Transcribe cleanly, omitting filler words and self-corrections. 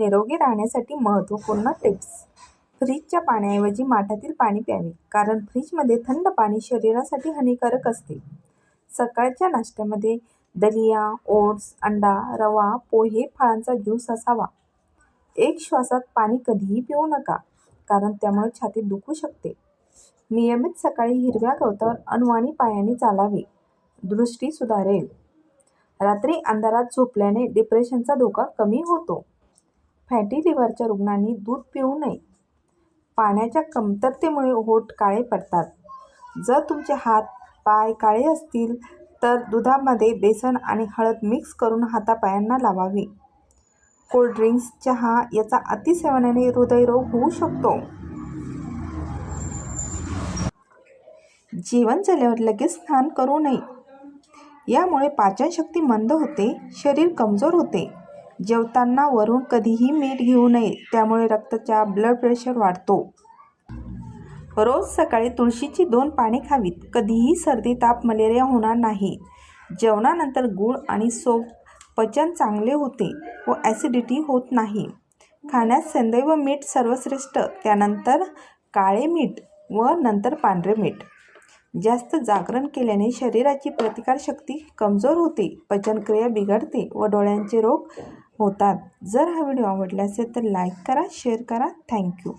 निरोगी राहण्यासाठी महत्त्वपूर्ण टिप्स. फ्रीजच्या पाण्याऐवजी माठातील पाणी प्यावे, कारण फ्रीजमध्ये थंड पाणी शरीरासाठी हानिकारक असते. सकाळच्या नाश्त्यामध्ये दलिया, ओट्स, अंडा, रवा, पोहे, फळांचा ज्यूस असावा. एक श्वासात पाणी कधीही पिऊ नका, कारण त्यामुळे छातीत दुखू शकते. नियमित सकाळी हिरव्या गवतावर अनवाणी पायाने चालावे, दृष्टी सुधारेल. रात्री अंधारात झोपल्याने डिप्रेशनचा धोका कमी होतो. फॅटी लिव्हरच्या रुग्णांनी दूध पिऊ नये. पाण्याच्या कमतरतेमुळे ओठ काळे पडतात. जर तुमचे हात पाय काळे असतील तर दुधामध्ये बेसन आणि हळद मिक्स करून हातापायांना लावावे. कोल्ड ड्रिंक्स, चहा याचा अतिसेवनाने हृदयरोग होऊ शकतो. जेवण झाल्यावर लगेच स्नान करू नये. यामुळे पाचनशक्ती मंद होते, शरीर कमजोर होते. जेवताना वरून कधीही मीठ घेऊ नये, त्यामुळे रक्ताचा ब्लड प्रेशर वाढतो. रोज सकाळी तुळशीची 2 पाने खावीत. कधीही सर्दी, ताप, मलेरिया होणार नाही. जेवणानंतर गूळ आणि सोप पचन चांगले होते व ॲसिडिटी होत नाही. खाण्यात सेंद्रिय व मीठ सर्वश्रेष्ठ, त्यानंतर काळे मीठ व नंतर पांढरे मीठ. जास्त जागरण केल्याने शरीराची प्रतिकारशक्ती कमजोर होते, पचनक्रिया बिघडते व डोळ्यांचे रोग होतात. जर हा व्हिडिओ आवडला असेल तर लाईक करा, शेअर करा. थँक्यू.